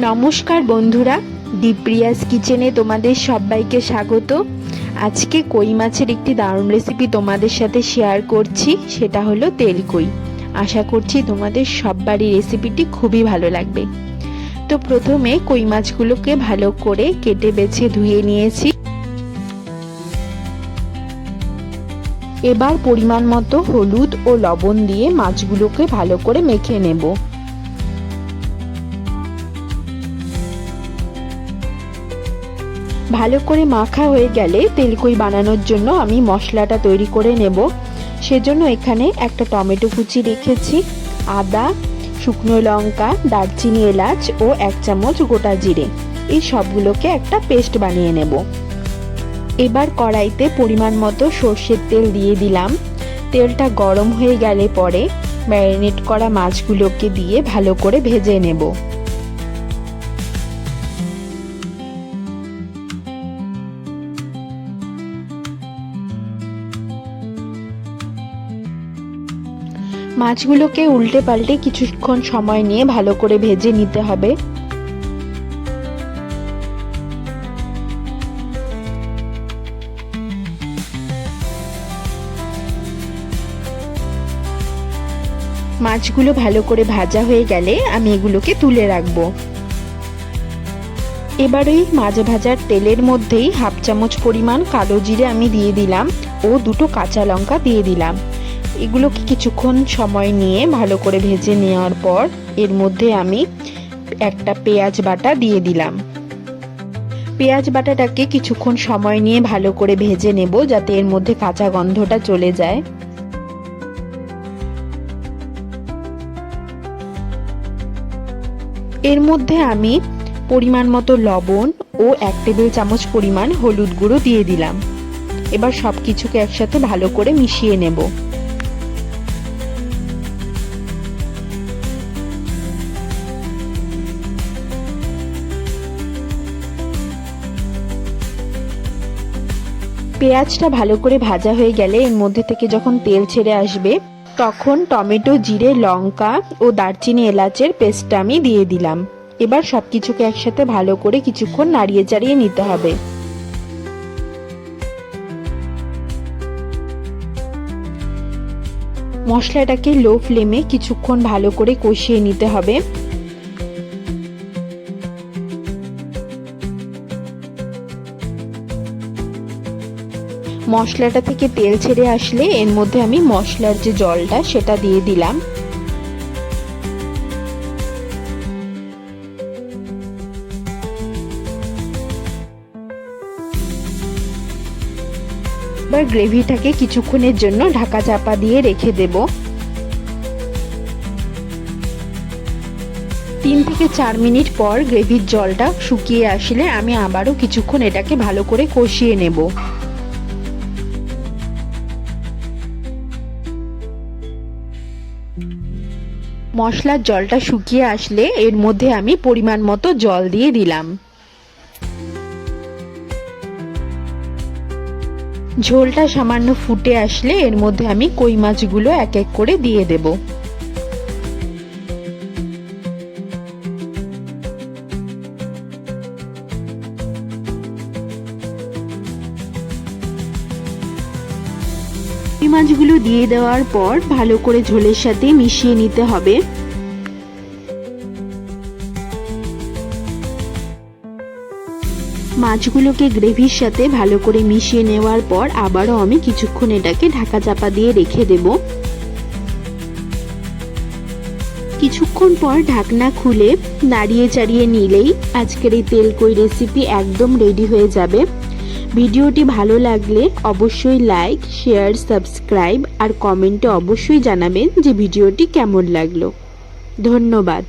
নমস্কার বন্ধুরা, দীপ্রিয়াস কিচেনে তোমাদের সবাইকে স্বাগত। আজকে কই মাছের একটি দারুণ রেসিপি তোমাদের সাথে শেয়ার করছি, সেটা হলো তেল কই। আশা করছি তোমাদের সবারই রেসিপিটি খুবই ভালো লাগবে। তো প্রথমে কই মাছগুলোকে ভালো করে কেটে বেছে ধুয়ে নিয়েছি। এবার পরিমাণ মতো হলুদ ও লবণ দিয়ে মাছগুলোকে ভালো করে মেখে নেব। ভালো করে মাখা হয়ে গেলে তেলকই বানানোর জন্য আমি মশলাটা তৈরি করে নেব। সেজন্য এখানে একটা টমেটো কুচি রেখেছি, আদা, শুকনো লঙ্কা, দারচিনি, এলাচ ও 1 চামচ গোটা জিরে, এই সবগুলোকে একটা পেস্ট বানিয়ে নেব। এবার কড়াইতে পরিমাণ মতো সর্ষের তেল দিয়ে দিলাম। তেলটা গরম হয়ে গেলে পরে ম্যারিনেট করা মাছগুলোকে দিয়ে ভালো করে ভেজে নেব। মাছগুলোকে উল্টে পাল্টে কিছুক্ষণ সময় নিয়ে ভালো করে ভেজে নিতে হবে। মাছগুলো ভালো করে ভাজা হয়ে গেলে আমি এগুলোকে তুলে রাখবো। এবার ওই মাছ ভাজার তেলের মধ্যেই 1/2 চামচ পরিমাণ কালো জিরে আমি দিয়ে দিলাম ও 2টো কাঁচা লঙ্কা দিয়ে দিলাম। এগুলোকে কিছুক্ষণ সময় নিয়ে ভালো করে ভেজে নেওয়ার পর এর মধ্যে আমি একটা পেঁয়াজ বাটা দিয়ে দিলাম। পেঁয়াজ বাটাটাকে কিছুক্ষণ সময় নিয়ে ভালো করে ভেজে নেব, যাতে এর মধ্যে কাঁচা গন্ধটা চলে যায়। এর মধ্যে আমি পরিমাণ মতো লবণ ও 1 টেবিল চামচ পরিমাণ হলুদ গুঁড়ো দিয়ে দিলাম। এবার সবকিছুকে একসাথে ভালো করে মিশিয়ে নেব। পেঁয়াজটা ভালো করে ভাজা হয়ে গেলে এর মধ্যে থেকে যখন তেল ছেড়ে আসবে তখন টমেটো, জিরে, লঙ্কা ও দারচিনি, এলাচের পেস্টটা আমি দিয়ে দিলাম। এবার সবকিছুকে একসাথে ভালো করে কিছুক্ষণ নাড়িয়ে চাড়িয়ে নিতে হবে। মশলাটাকে লো ফ্লেমে কিছুক্ষণ ভালো করে কষিয়ে নিতে হবে। মশলাটা থেকে তেল ছেড়ে আসলে এর মধ্যে আমি মশলার যে জলটা সেটা দিয়ে দিলাম। এবার গ্রেভিটাকে কিছুক্ষণের জন্য ঢাকা চাপা দিয়ে রেখে দেব। 3 থেকে 4 মিনিট পর গ্রেভির জলটা শুকিয়ে আসলে আমি আবারও কিছুক্ষণ এটাকে ভালো করে কষিয়ে নেব। মশলার জলটা শুকিয়ে আসলে এর মধ্যে আমি পরিমাণ মতো জল দিয়ে দিলাম। ঝোলটা সামান্য ফুটে আসলে এর মধ্যে আমি কই মাছগুলো এক এক করে দিয়ে দেব। কই মাছগুলো দিয়ে দেওয়ার পর ভালো করে ঝোলের সাথে মিশিয়ে নিতে হবে। মাছগুলোকে গ্রেভির সাথে ভালো করে মিশিয়ে নেওয়ার পর আবারও আমি কিছুক্ষণ এটাকে ঢাকা চাপা দিয়ে রেখে দেব। কিছুক্ষণ পর ঢাকনা খুলে নাড়িয়ে চাড়িয়ে নিলেই আজকের এই তেল কই রেসিপি একদম রেডি হয়ে যাবে। ভিডিওটি ভালো লাগলে অবশ্যই লাইক, শেয়ার, সাবস্ক্রাইব আর কমেন্টে অবশ্যই জানাবেন যে ভিডিওটি কেমন লাগলো। ধন্যবাদ।